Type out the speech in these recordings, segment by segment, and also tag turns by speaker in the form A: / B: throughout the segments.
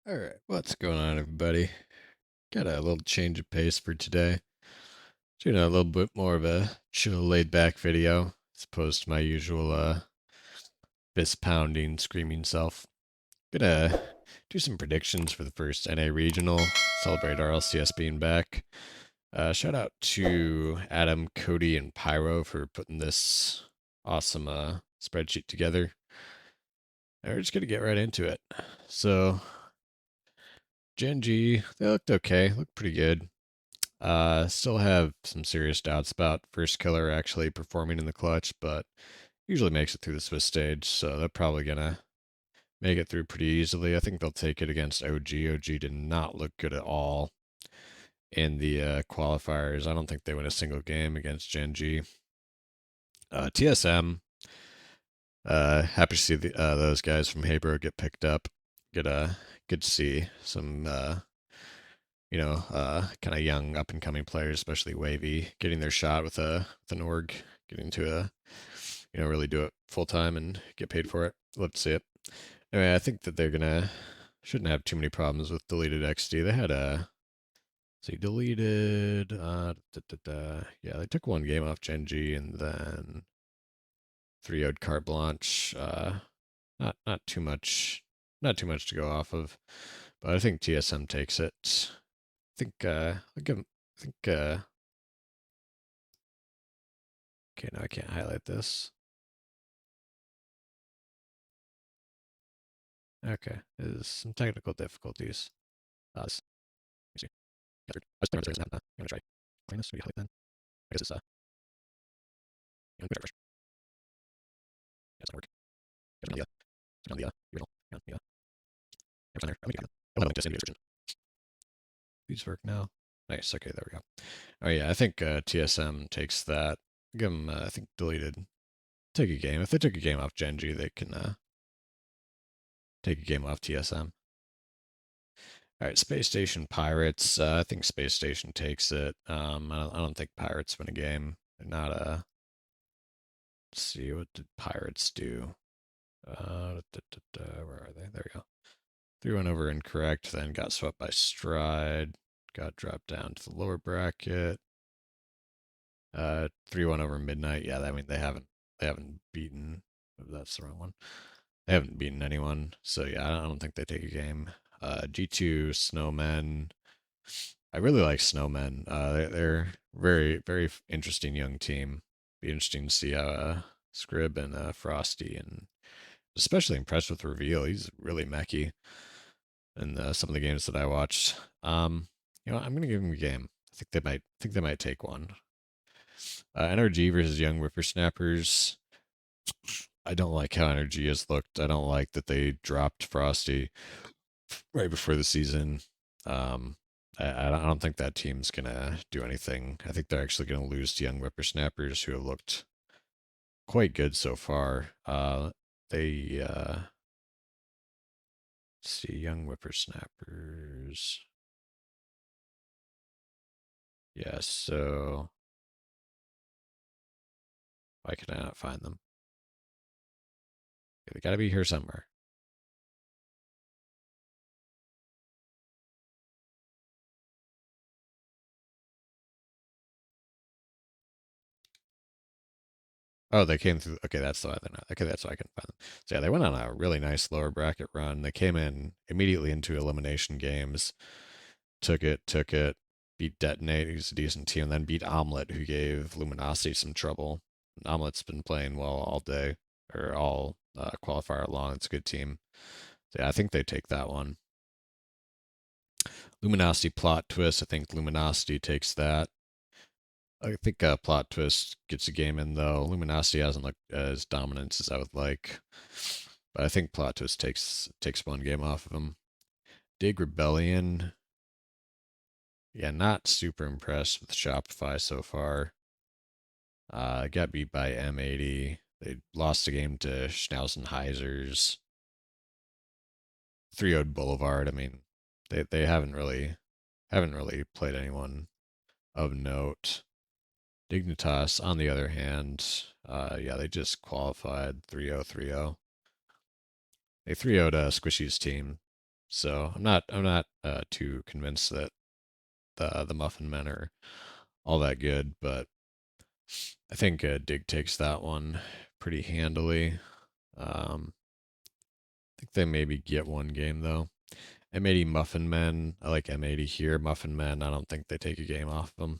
A: All right, what's going on, everybody? Got a little change of pace for today. Doing a little bit more of a chill, laid-back video as opposed to my usual fist-pounding, screaming self. Gonna do some predictions for the first NA regional. Celebrate our LCS being back. Shout out to Adam, Cody, and Pyro for putting this awesome spreadsheet together. And we're just gonna get right into it. So, Gen G, they looked okay, looked pretty good. Still have some serious doubts about First Killer actually performing in the clutch, but usually makes it through the Swiss stage, so they're probably gonna make it through pretty easily. I think they'll take it against OG. OG did not look good at all in the qualifiers. I don't think they win a single game against Gen G. TSM, happy to see those guys from Habro get picked up. Good to see some kind of young up and coming players, especially Wavy, getting their shot with an org, getting to really do it full time and get paid for it. Love to see it. Anyway, I think that they're gonna shouldn't have too many problems with deleted XD. They had a see deleted yeah, they took one game off Gen G and then 3-0'd carte blanche. Not too much, not too much to go off of, but I think TSM takes it. Think I'll give him, I think okay, no, I can't highlight this. Okay, there's some technical difficulties. Let me see. I was thinking there's I'm gonna try clean this. Maybe highlight then. I guess it's refresh. Yeah, it's not work. It's on the original. Yeah, yeah. It's on there. I'll have a link to this in the description. These work now. Nice. Okay, there we go. Oh yeah, I think TSM takes that. Give them, I think, deleted. Take a game. If they took a game off Gen G, they can take a game off TSM. All right, Space Station Pirates. I think Space Station takes it. I don't think Pirates win a game. They're not a. Let's see, what did Pirates do? Where are they? There we go. 3-1 over incorrect, then got swept by Stride. Got dropped down to the lower bracket. 3-1 over Midnight. Yeah, I mean they haven't beaten. Oh, that's the wrong one. They haven't beaten anyone, so yeah, I don't think they take a game. G2 Snowmen. I really like Snowmen. They're very interesting young team. Be interesting to see how Scrib and Frosty, and especially impressed with Reveal. He's really mechgy in some of the games that I watched. I'm gonna give him a game. I think they might take one. NRG versus Young Whippersnappers. I don't like how NRG has looked. I don't like that they dropped Frosty right before the season. I don't think that team's gonna do anything. I think they're actually gonna lose to Young Whippersnappers, who have looked quite good so far. They let's see, Young Whippersnappers. Yeah, so why can I not find them? They gotta be here somewhere. Oh, they came through. Okay, that's why they're not. Okay, that's why I can find them. So yeah, they went on a really nice lower bracket run. They came in immediately into elimination games, took it, beat Detonate, who's a decent team, and then beat Omelet, who gave Luminosity some trouble. Omelet's been playing well all day, or all qualifier long. It's a good team. So yeah, I think they take that one. Luminosity plot twist. I think Luminosity takes that. I think Plot Twist gets a game in, though. Luminosity hasn't looked as dominant as I would like. But I think Plot Twist takes one game off of him. Dig Rebellion. Yeah, not super impressed with Shopify so far. Got beat by M80. They lost a game to Schnauzenheisers. 3-0 Boulevard. I mean, they haven't really played anyone of note. Dignitas, on the other hand, yeah, they just qualified 3-0, 3-0. They 3-0'd Squishy's team, So I'm not too convinced that the Muffin Men are all that good, but I think Dig takes that one pretty handily. I think they maybe get one game though. M80 Muffin Men, I like M80 here. Muffin Men, I don't think they take a game off them.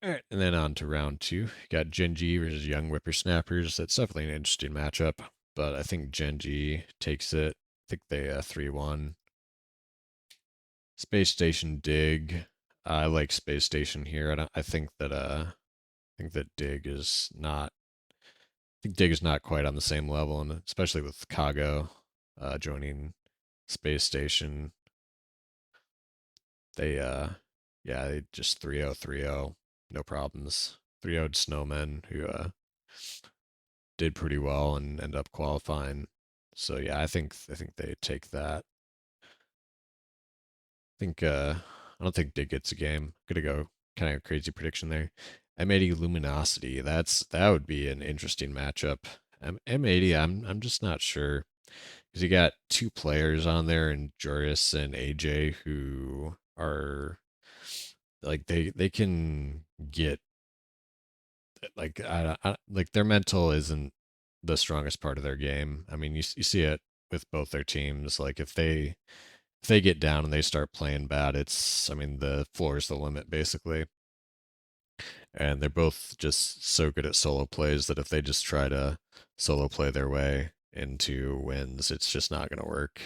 A: All right, and then on to round two. You got Genji versus Young Whippersnappers. That's definitely an interesting matchup, but I think Genji takes it. I think they 3-1. Space Station Dig. I like Space Station here. I think that Dig is not. I think Dig is not quite on the same level, and especially with Kago joining Space Station, they yeah, they just 3-0 3-0, no problems. 3-0'd Snowmen who did pretty well and end up qualifying. So yeah, I think they take that. I don't think Dig gets a game. Gonna go kind of crazy prediction there. M80 Luminosity. That would be an interesting matchup. M80, I'm just not sure because you got two players on there, and Joris and AJ, who are like they can get like like their mental isn't the strongest part of their game. I mean, you see it with both their teams. Like if they get down and they start playing bad, it's I mean the floor is the limit basically. And they're both just so good at solo plays that if they just try to solo play their way into wins, it's just not going to work.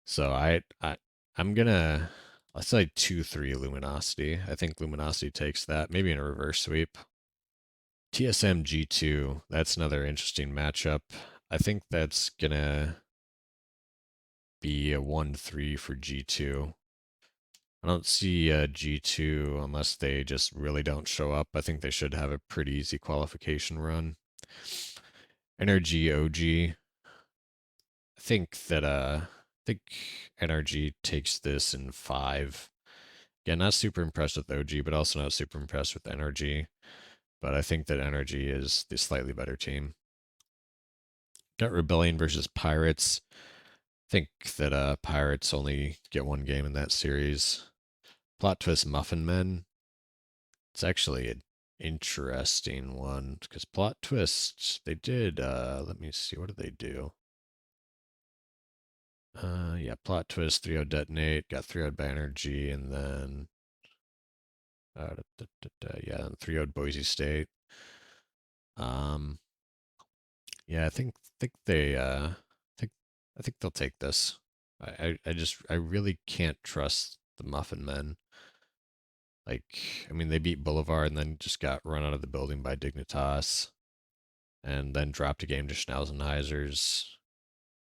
A: So I'm gonna let's say 2-3 Luminosity. I think Luminosity takes that, maybe in a reverse sweep. TSM G2, that's another interesting matchup. I think that's gonna be a 1-3 for G2. I don't see G2 unless they just really don't show up. I think they should have a pretty easy qualification run. Energy OG. I think Energy takes this in 5. Yeah, not super impressed with OG, but also not super impressed with Energy. But I think that Energy is the slightly better team. Got Rebellion versus Pirates. I think that Pirates only get one game in that series. Plot twist Muffin Men. It's actually an interesting one because plot twist they did let me see, what did they do? Yeah, plot twist 3-0 detonate, got 3-0 by energy, and then yeah, and 3-0 Boise State. Um yeah, I think they think I think they'll take this. I really can't trust the Muffin Men. Like, I mean, they beat Boulevard and then just got run out of the building by Dignitas, and then dropped a game to Schnauzenheiser's.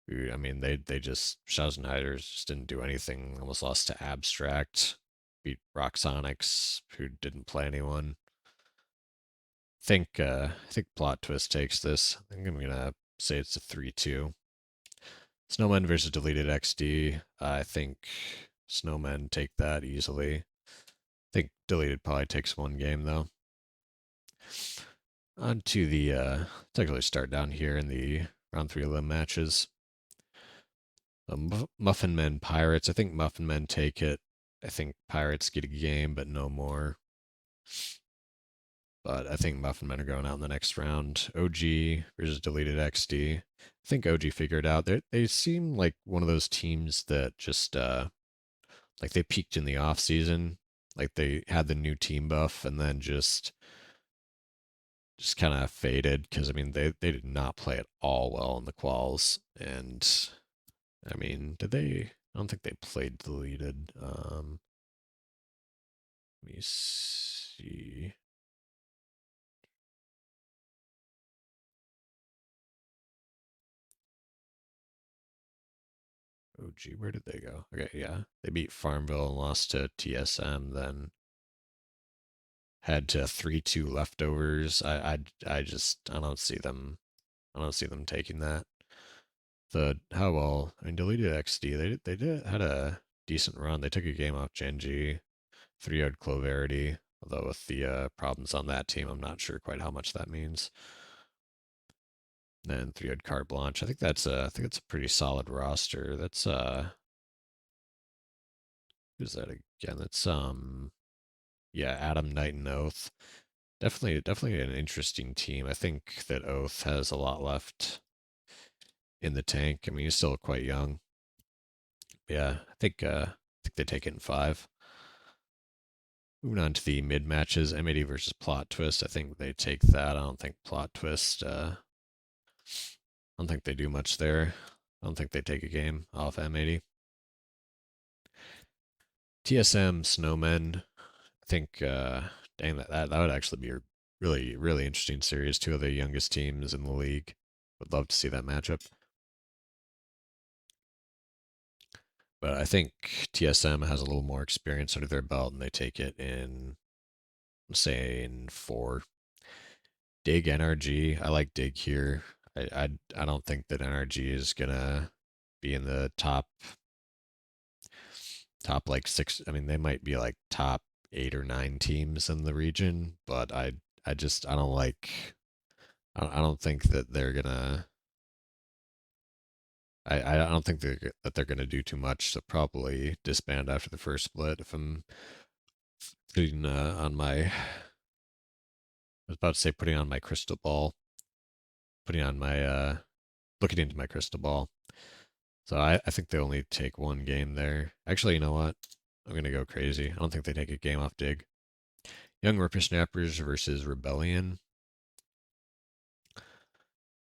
A: Who, I mean, they just Schnauzenheiser's just didn't do anything. Almost lost to Abstract. Beat Roxonics, who didn't play anyone. I think Plot Twist takes this. I think I'm gonna say it's a 3-2. Snowmen versus Deleted XD. I think Snowmen take that easily. I think Deleted probably takes one game though. On to the technically start down here in the round 3 limb matches. Muffin Men Pirates. I think Muffin Men take it. I think Pirates get a game, but no more. But I think Muffin Men are going out in the next round. OG versus Deleted XD. I think OG figured out. They seem like one of those teams that just like they peaked in the off season. Like they had the new team buff and then just kind of faded because I mean they did not play at all well in the quals. And I mean, did they? I don't think they played deleted. Let me see. Oh gee, where did they go? Okay, yeah, they beat Farmville and lost to TSM. Then had to 3-2 leftovers. I don't see them. I don't see them taking that. The how well? I mean, deleted XD. They did had a decent run. They took a game off Genji, 3-0'd Cloverity. Although with the problems on that team, I'm not sure quite how much that means. And then 3 had carte blanche. I think that's a pretty solid roster. That's who's that again? That's yeah, Adam Knight and Oath. Definitely an interesting team. I think that Oath has a lot left in the tank. I mean, he's still quite young. Yeah, I think they take it in 5. Moving on to the mid matches, M80 versus Plot Twist. I think they take that. I don't think Plot Twist. I don't think they do much there. I don't think they take a game off M80. TSM Snowmen. I think. Dang, that would actually be a really interesting series. 2 of the youngest teams in the league. Would love to see that matchup. But I think TSM has a little more experience under their belt, and they take it in, say, in 4. Dig NRG. I like Dig here. I don't think that NRG is gonna be in the top like 6. I mean, they might be like top 8 or 9 teams in the region, but I don't like. I don't think that they're gonna. I don't think that they're gonna do too much. So probably disband after the first split. If I'm putting on my, I was about to say putting on my crystal ball, putting on my looking into my crystal ball. So I think they only take 1 game there. Actually, you know what? I'm gonna go crazy. I don't think they take a game off Dig. Young Whippersnappers versus Rebellion.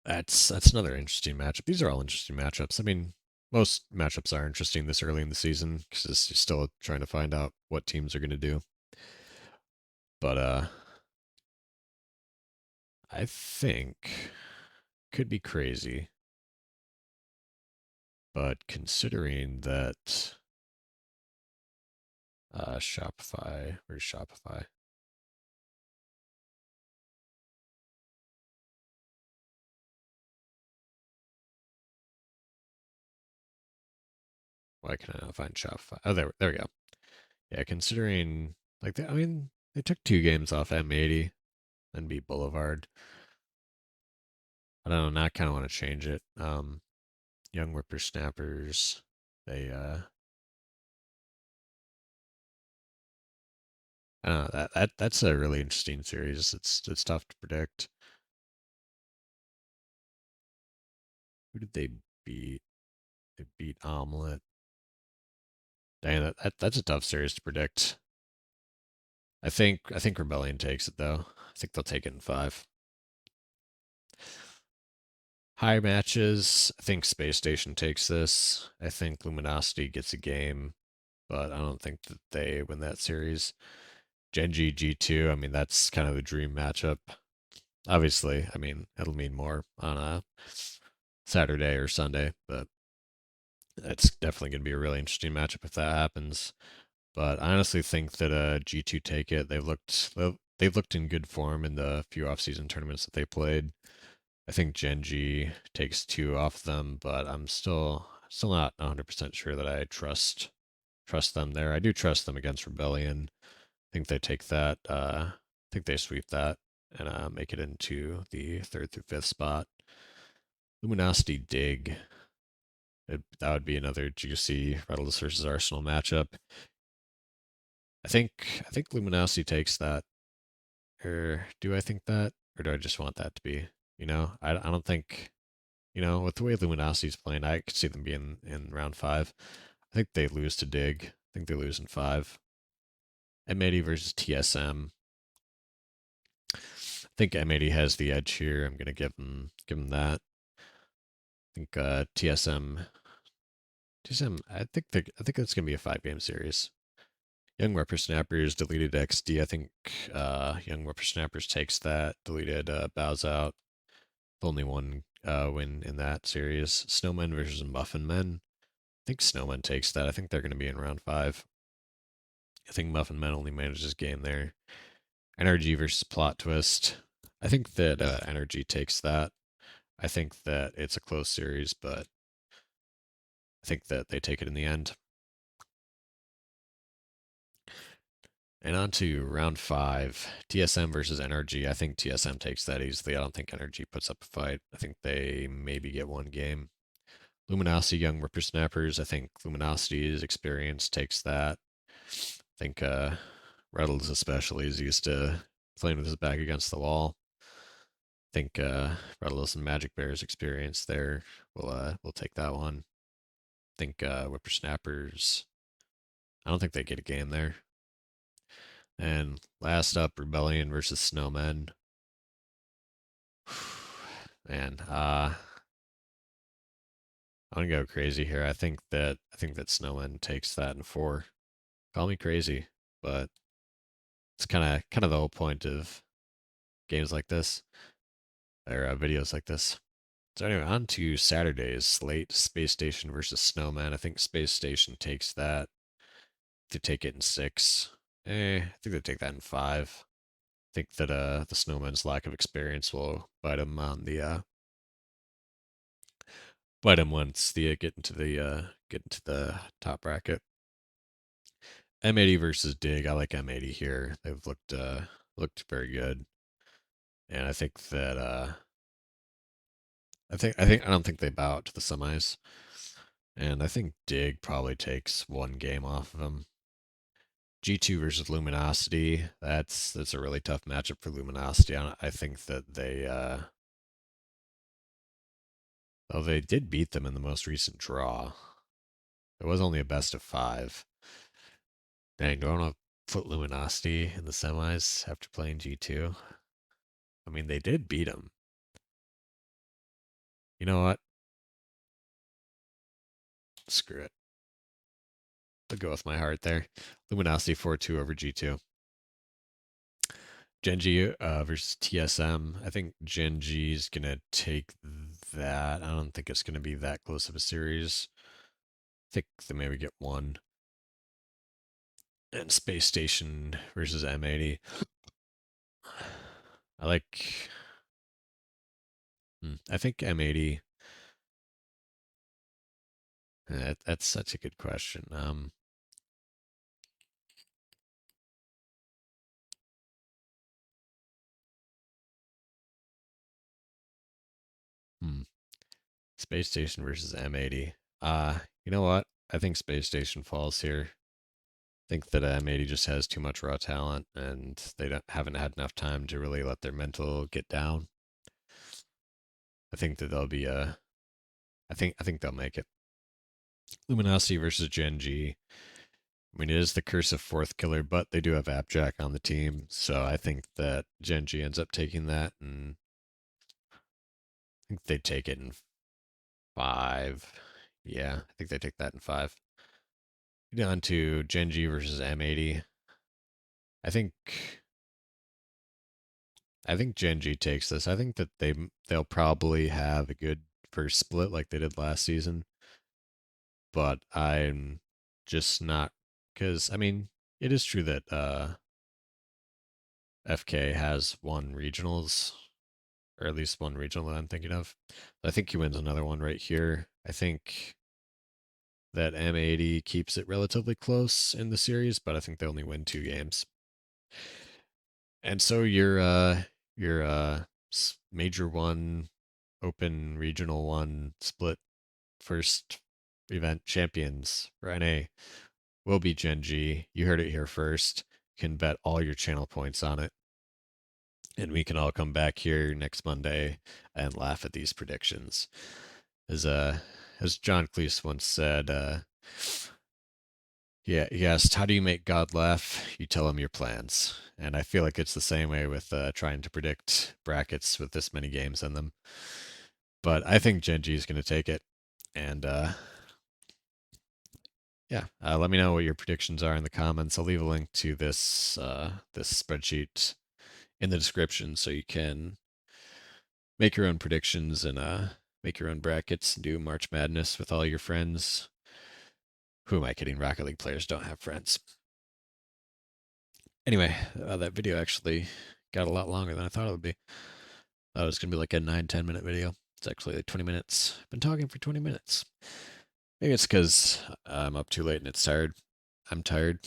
A: That's another interesting matchup. These are all interesting matchups. I mean, most matchups are interesting this early in the season because you're still trying to find out what teams are going to do. But I think could be crazy. But considering that Shopify, where's Shopify? Why can I not find Shopify? Oh, there we go. Yeah, considering like I mean, they took 2 games off M80 and beat Boulevard. I don't know. Now I kind of want to change it. Young Whippersnappers. They I don't know, that's a really interesting series. It's tough to predict. Who did they beat? They beat Omelet. Dang, that's a tough series to predict. I think Rebellion takes it though. I think they'll take it in 5. High matches. I think Space Station takes this. I think Luminosity gets a game, but I don't think that they win that series. Genji G2. I mean, that's kind of the dream matchup. Obviously, I mean, it'll mean more on a Saturday or Sunday, but that's definitely going to be a really interesting matchup if that happens. But I honestly think that G2 take it. They've looked in good form in the few off-season tournaments that they played. I think Genji takes 2 off them, but I'm still not 100% sure that I trust them there. I do trust them against Rebellion. I think they take that. I think they sweep that and make it into the 3rd through 5th spot. Luminosity Dig. That would be another juicy Rettless versus Arsenal matchup. I think Luminosity takes that. Or do I think that? Or do I just want that to be? I don't think, with the way Luminosity's playing, I could see them being in round 5. I think they lose to Dig. I think they lose in 5. M80 versus TSM. I think M80 has the edge here. I'm gonna give them that. I think TSM. I think that's gonna be a 5-game series. Young Whippersnappers deleted XD. I think Young Whippersnappers takes that. Deleted bows out. Only 1 win in that series. Snowmen versus Muffin Men. I think Snowmen takes that. I think they're going to be in round 5. I think Muffin Men only manages game there. Energy versus Plot Twist. I think that Energy takes that. I think that it's a close series, but I think that they take it in the end. And on to round 5, TSM versus NRG. I think TSM takes that easily. I don't think NRG puts up a fight. I think they maybe get one game. Luminosity, Young Whippersnappers. I think Luminosity's experience takes that. I think Reynolds especially is used to playing with his back against the wall. I think Reynolds and Magic Bear's experience there will take that one. I think Whippersnappers. I don't think they get a game there. And last up, Rebellion versus Snowmen. Man, I'm gonna go crazy here. I think that Snowmen takes that in 4. Call me crazy, but it's kind of the whole point of games like this or videos like this. So anyway, on to Saturday's slate: Space Station versus Snowman. I think Space Station takes that. To take it in 6. I think they take that in 5. I think that the Snowman's lack of experience will bite him on the bite him once the get into the top bracket. M80 versus Dig. I like M80 here. They've looked very good, and I think that I don't think they bow out to the semis, and I think Dig probably takes one game off of them. G2 versus Luminosity. That's a really tough matchup for Luminosity. I think that they did beat them in the most recent draw. It was only a best of 5. Dang, do I want to put Luminosity in the semis after playing G2? I mean, they did beat them. You know what? Screw it. I'll go with my heart there. Luminosity 4-2 over G2. Genji versus TSM. I think Genji's going to take that. I don't think it's going to be that close of a series. I think they maybe get one. And Space Station versus M80. I like. I think M80. That's such a good question. Hmm. Space Station versus M80. You know what? I think Space Station falls here. I think that M80 just has too much raw talent, and they haven't had enough time to really let their mental get down. I think that they'll be I think they'll make it. Luminosity versus Gen G. I mean, it is the curse of fourth killer, but they do have Abjack on the team, so I think that Gen G ends up taking that, and I think they take it in 5. Yeah, I think they take that in 5. On to Gen G versus M80. I think I think Gen G takes this. I think that they'll probably have a good first split like they did last season, but I'm just not because I mean it is true that FK has won regionals or at least one regional that I'm thinking of. I think he wins another one right here. I think that M80 keeps it relatively close in the series, but I think they only win 2 games. And so your major one, open regional one, split first event champions for NA will be Gen G. You heard it here first. You can bet all your channel points on it. And we can all come back here next Monday and laugh at these predictions. As John Cleese once said, yeah, he asked, "How do you make God laugh?" You tell him your plans. And I feel like it's the same way with trying to predict brackets with this many games in them. But I think Gen G is going to take it. And yeah, let me know what your predictions are in the comments. I'll leave a link to this spreadsheet in the description so you can make your own predictions and make your own brackets and do March Madness with all your friends. Who am I kidding? Rocket League players don't have friends. Anyway, that video actually got a lot longer than I thought it would be. I thought it was going to be like a 9-10 minute video. It's actually like 20 minutes. I've been talking for 20 minutes. Maybe it's because I'm up too late and it's tired. I'm tired.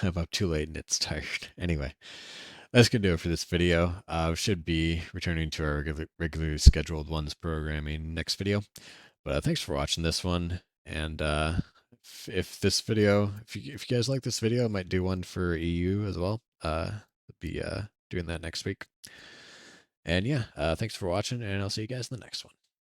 A: I'm up too late and it's tired. Anyway, that's gonna do it for this video. Should be returning to our regularly scheduled ones programming next video. But thanks for watching this one. And if this video, if you guys like this video, I might do one for EU as well. Be doing that next week. And yeah, thanks for watching, and I'll see you guys in the next one.